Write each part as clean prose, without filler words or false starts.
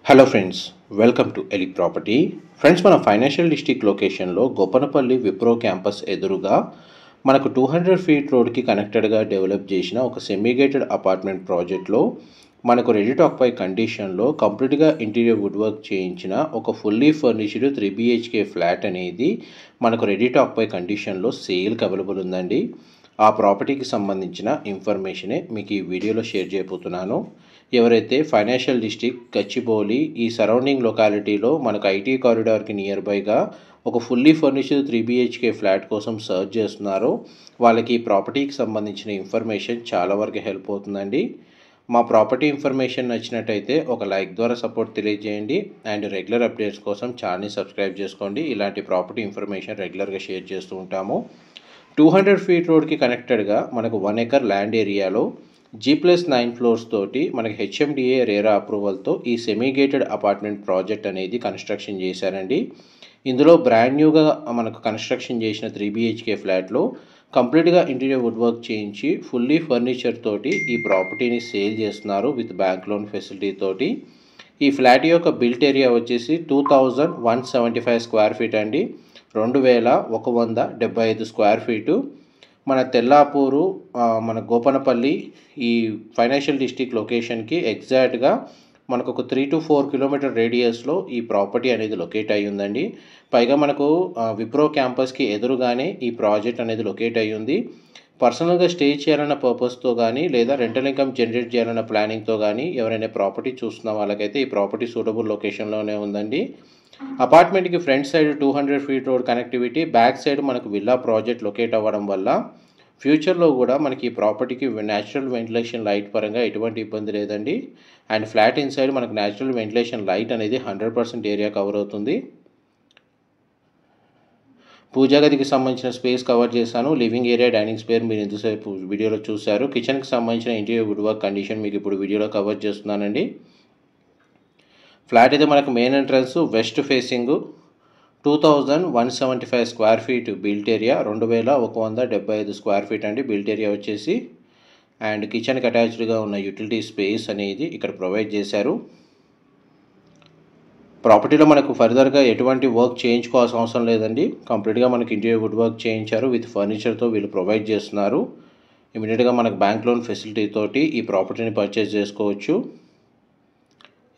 Hello friends, welcome to ఎలి property. Friends, మన financial district లొకేషన్లో గోపనపల్లి విప్రో క్యాంపస్ ఎదురుగా మనకు 200 ఫీట్ రోడ్కి కనెక్టెడ్గా డెవలప్ చేసిన ఒక సెమీగేటెడ్ అపార్ట్మెంట్ ప్రాజెక్ట్లో మనకు రెడీ టు ఆక్యుపై కండిషన్లో కంప్లీట్గా ఇంటీరియర్ వుడ్ వర్క్ చేయించిన ఒక ఫుల్లీ ఫర్నిష్డ్ 3 BHK ఫ్లాట్ అనేది మనకు రెడీ టు ఆక్యుపై కండిషన్లో సేల్కి అవైలబుల్ ఉందండి. ఆ ప్రాపర్టీకి సంబంధించిన ఇన్ఫర్మేషనే మీకు ఈ వీడియోలో షేర్ చేయబోతున్నాను. ఎవరైతే ఫైనాన్షియల్ డిస్ట్రిక్ట్ గచ్చిబౌలి ఈ సరౌండింగ్ లొకాలిటీలో మనకు ఐటీ కారిడార్కి నియర్ బైగా ఒక ఫుల్లీ ఫర్నిష్డ్ 3 BHK ఫ్లాట్ కోసం సర్చ్ చేస్తున్నారో వాళ్ళకి ఈ ప్రాపర్టీకి సంబంధించిన ఇన్ఫర్మేషన్ చాలా వరకు హెల్ప్ అవుతుందండి. మా ప్రాపర్టీ ఇన్ఫర్మేషన్ నచ్చినట్టయితే ఒక లైక్ ద్వారా సపోర్ట్ తెలియజేయండి అండ్ రెగ్యులర్ అప్డేట్స్ కోసం ఛానల్ని సబ్స్క్రైబ్ చేసుకోండి. ఇలాంటి ప్రాపర్టీ ఇన్ఫర్మేషన్ రెగ్యులర్గా షేర్ చేస్తూ ఉంటాము. 200 ఫీట్ రోడ్కి కనెక్టెడ్గా మనకు 1 ఎకర్ ల్యాండ్ ఏరియాలో G+9 ఫ్లోర్స్ తోటి మనకి HMDA రేరా అప్రూవల్తో ఈ సెమీగేటెడ్ అపార్ట్మెంట్ ప్రాజెక్ట్ అనేది కన్స్ట్రక్షన్ చేశారండి. ఇందులో బ్రాండ్ న్యూగా మనకు కన్స్ట్రక్షన్ చేసిన 3 BHK ఫ్లాట్లో కంప్లీట్గా ఇంటీరియర్ వుడ్ వర్క్ చేయించి ఫుల్లీ ఫర్నిచర్ తోటి ఈ ప్రాపర్టీని సేల్ చేస్తున్నారు విత్ బ్యాంక్ లోన్ ఫెసిలిటీ తోటి. ఈ ఫ్లాట్ యొక్క బిల్ట్ ఏరియా వచ్చేసి 2175 స్క్వేర్ ఫీట్ అండి. 2175 స్క్వేర్ ఫీటు. మన తెల్లాపూరు మన గోపనపల్లి ఈ ఫైనాన్షియల్ డిస్ట్రిక్ట్ లొకేషన్కి ఎగ్జాక్ట్గా మనకు ఒక 3 to 4 కిలోమీటర్ రేడియస్లో ఈ ప్రాపర్టీ అనేది లొకేట్ అయ్యి ఉందండి. పైగా మనకు విప్రో క్యాంపస్కి ఎదురుగానే ఈ ప్రాజెక్ట్ అనేది లొకేట్ అయ్యి ఉంది. పర్సనల్గా స్టే చేయాలన్న పర్పస్తో కానీ లేదా రెంటల్ ఇన్కమ్ జనరేట్ చేయాలన్న ప్లానింగ్తో కానీ ఎవరైనా ప్రాపర్టీ చూస్తున్న వాళ్ళకైతే ఈ ప్రాపర్టీ సూటబుల్ లొకేషన్లోనే ఉందండి. అపార్ట్మెంట్కి front side 200 feet road connectivity, back side మనకు విల్లా ప్రాజెక్ట్ లొకేట్ అవ్వడం వల్ల ఫ్యూచర్లో కూడా మనకి ఈ ప్రాపర్టీకి న్యాచురల్ వెంటిలేషన్ లైట్ పరంగా ఎటువంటి ఇబ్బంది లేదండి. అండ్ ఫ్లాట్ ఇన్సైడ్ మనకు న్యాచురల్ వెంటిలేషన్ లైట్ అనేది 100% ఏరియా కవర్ అవుతుంది. పూజా గదికి సంబంధించిన స్పేస్ కవర్ చేశాను. లివింగ్ ఏరియా, డైనింగ్ స్పేస్ మీరు ఎంతసేపు వీడియోలో చూశారు. కిచెన్కి సంబంధించిన ఇంటీరియర్ వుడ్ వర్క్ కండిషన్ మీకు ఇప్పుడు వీడియోలో కవర్ చేస్తున్నానండి. ఫ్లాట్ అయితే మనకు main entrance west facing 2175 square feet built area, 2175 square feet అండి బిల్ట్ ఏరియా వచ్చేసి. అండ్ కిచెన్కి అటాచ్డ్గా ఉన్న యూటిలిటీ స్పేస్ అనేది ఇక్కడ ప్రొవైడ్ చేశారు. ప్రాపర్టీలో మనకు ఫర్దర్గా ఎటువంటి వర్క్ చేయించుకోవాల్సిన అవసరం లేదండి. కంప్లీట్గా మనకి ఇంటీరియర్ వుడ్ వర్క్ చేయించారు విత్ ఫర్నిచర్తో వీళ్ళు ప్రొవైడ్ చేస్తున్నారు. ఇమీడియట్గా మనకు బ్యాంక్ లోన్ ఫెసిలిటీ తోటి ఈ ప్రాపర్టీని పర్చేస్ చేసుకోవచ్చు.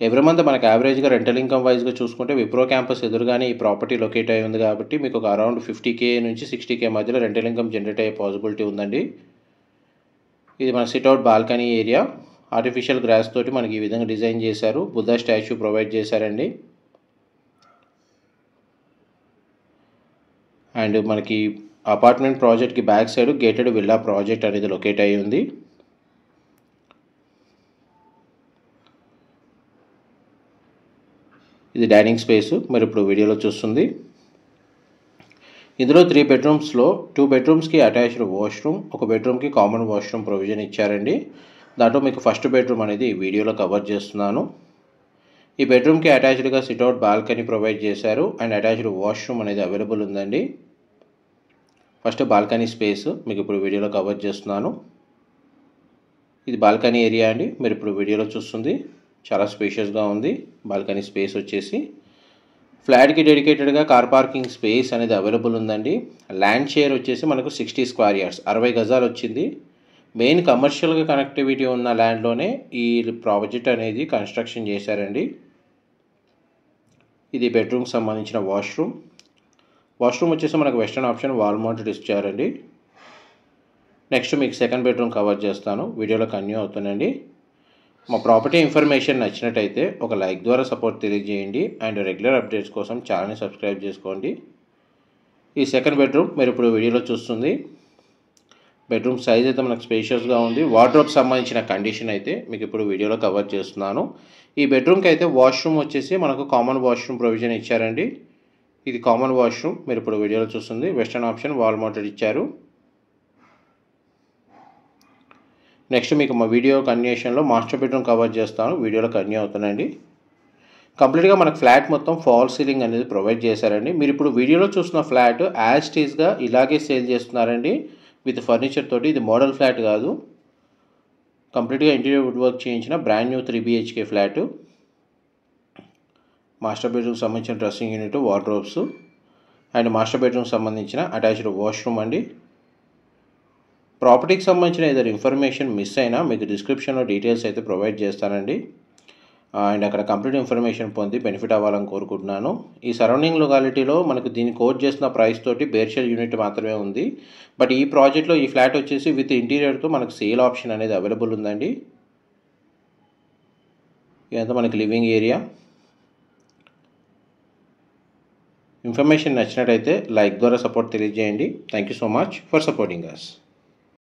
ఎవ్రీ మంత్ మనకు యావరేజ్గా రెంటల్ ఇన్కమ్ వైజ్గా చూసుకుంటే విప్రో క్యాంపస్ ఎదురుగానే ఈ ప్రాపర్టీ లొకేట్ అయి ఉంది కాబట్టి మీకు ఒక అరౌండ్ 50K నుంచి 60K మధ్యలో రెంటల్ ఇన్కమ్ జనరేట్ అయ్యే పాసిబిలిటీ ఉందండి. ఇది మన sit-out balcony area. Artificial gross తోటి మనకి ఈ విధంగా డిజైన్ చేశారు. బుద్ధా స్టాచ్యూ ప్రొవైడ్ చేశారండి. అండ్ మనకి అపార్ట్మెంట్ ప్రాజెక్ట్కి back side gated villa project అనేది లొకేట్ అయి ఉంది. ఇది డైనింగ్ స్పేస్ మీరు ఇప్పుడు వీడియోలో చూస్తుంది. ఇందులో 3 బెడ్రూమ్స్లో 2 బెడ్రూమ్స్కి అటాచ్డ్ వాష్రూమ్, ఒక బెడ్రూమ్కి కామన్ వాష్రూమ్ ప్రొవిజన్ ఇచ్చారండి. దాంట్లో మీకు ఫస్ట్ బెడ్రూమ్ అనేది ఈ వీడియోలో కవర్ చేస్తున్నాను. ఈ బెడ్రూమ్కి అటాచ్డ్గా సిట్అవుట్ బాల్కనీ ప్రొవైడ్ చేశారు అండ్ అటాచ్డ్ వాష్రూమ్ అనేది అవైలబుల్ ఉందండి. ఫస్ట్ బాల్కనీ స్పేస్ మీకు ఇప్పుడు వీడియోలో కవర్ చేస్తున్నాను. ఇది బాల్కనీ ఏరియా అండి మీరు ఇప్పుడు వీడియోలో చూస్తుంది. చాలా స్పేషియస్గా ఉంది. బాల్కనీ స్పేస్ వచ్చేసి ఫ్లాట్కి డెడికేటెడ్గా కార్ పార్కింగ్ స్పేస్ అనేది అవైలబుల్ ఉందండి. ల్యాండ్ షేర్ వచ్చేసి మనకు 60 స్క్వేర్ యార్డ్స్ 60 గజాలు వచ్చింది. మెయిన్ కమర్షియల్గా కనెక్టివిటీ ఉన్న ల్యాండ్లోనే ఈ ప్రాజెక్ట్ అనేది కన్స్ట్రక్షన్ చేశారండి. ఇది బెడ్రూమ్కి సంబంధించిన వాష్రూమ్. వాష్రూమ్ వచ్చేసి మనకు వెస్టర్న్ ఆప్షన్ వాల్ మౌంటెడ్ ఇచ్చారండి. నెక్స్ట్ మీకు సెకండ్ బెడ్రూమ్ కవర్ చేస్తాను. వీడియోలో కంటిన్యూ అవుతుందండి. మా ప్రాపర్టీ ఇన్ఫర్మేషన్ నచ్చినట్టయితే ఒక లైక్ ద్వారా సపోర్ట్ తెలియజేయండి అండ్ రెగ్యులర్ అప్డేట్స్ కోసం ఛానల్ని సబ్స్క్రైబ్ చేసుకోండి. ఈ సెకండ్ బెడ్రూమ్ మీరు ఇప్పుడు వీడియోలో చూస్తుంది. బెడ్రూమ్ సైజ్ అయితే మనకు స్పేషియస్గా ఉంది. వార్డ్రోబ్ సంబంధించిన కండిషన్ అయితే మీకు ఇప్పుడు వీడియోలో కవర్ చేస్తున్నాను. ఈ బెడ్రూమ్కి అయితే వాష్రూమ్ వచ్చేసి మనకు కామన్ వాష్రూమ్ ప్రొవిజన్ ఇచ్చారండి. ఇది కామన్ వాష్రూమ్ మీరు ఇప్పుడు వీడియోలో చూస్తుంది. వెస్టర్న్ ఆప్షన్ వాల్ మౌంటెడ్ ఇచ్చారు. నెక్స్ట్ మీకు మా వీడియో కంటిన్యూషన్లో మాస్టర్ బెడ్రూమ్ కవర్ చేస్తాను. వీడియోలో కంటిన్యూ అవుతుందండి. కంప్లీట్గా మనకు ఫ్లాట్ మొత్తం ఫాల్ సీలింగ్ అనేది ప్రొవైడ్ చేశారండి. మీరు ఇప్పుడు వీడియోలో చూస్తున్న ఫ్లాట్ యాజ్ టీజ్గా ఇలాగే సేల్ చేస్తున్నారండి విత్ ఫర్నిచర్ తోటి. ఇది మోడల్ ఫ్లాట్ కాదు, కంప్లీట్గా ఇంటీరియర్ వుడ్ వర్క్ చేయించిన brand new 3 BHK flat. Master బెడ్రూమ్కి సంబంధించిన dressing unit, wardrobes and master బెడ్రూమ్కి సంబంధించిన అటాచ్డ్ వాష్రూమ్ అండి. ప్రాపర్టీకి సంబంధించిన ఏదైనా ఇన్ఫర్మేషన్ మిస్ అయినా మీకు డిస్క్రిప్షన్లో డీటెయిల్స్ అయితే ప్రొవైడ్ చేస్తానండి. అండ్ అక్కడ కంప్లీట్ ఇన్ఫర్మేషన్ పొంది బెనిఫిట్ అవ్వాలని కోరుకుంటున్నాను. ఈ సరౌండింగ్ లొకాలిటీలో మనకు దీన్ని కోట్ చేసిన ప్రైస్ తోటి బేర్షెల్ యూనిట్ మాత్రమే ఉంది. బట్ ఈ ప్రాజెక్ట్లో ఈ ఫ్లాట్ వచ్చేసి విత్ ఇంటీరియర్తో మనకు సేల్ ఆప్షన్ అనేది అవైలబుల్ ఉందండి. ఇదంతా మనకి లివింగ్ ఏరియా. ఇన్ఫర్మేషన్ నచ్చినట్టయితే లైక్ ద్వారా సపోర్ట్ తెలియజేయండి. Thank you so much for supporting us.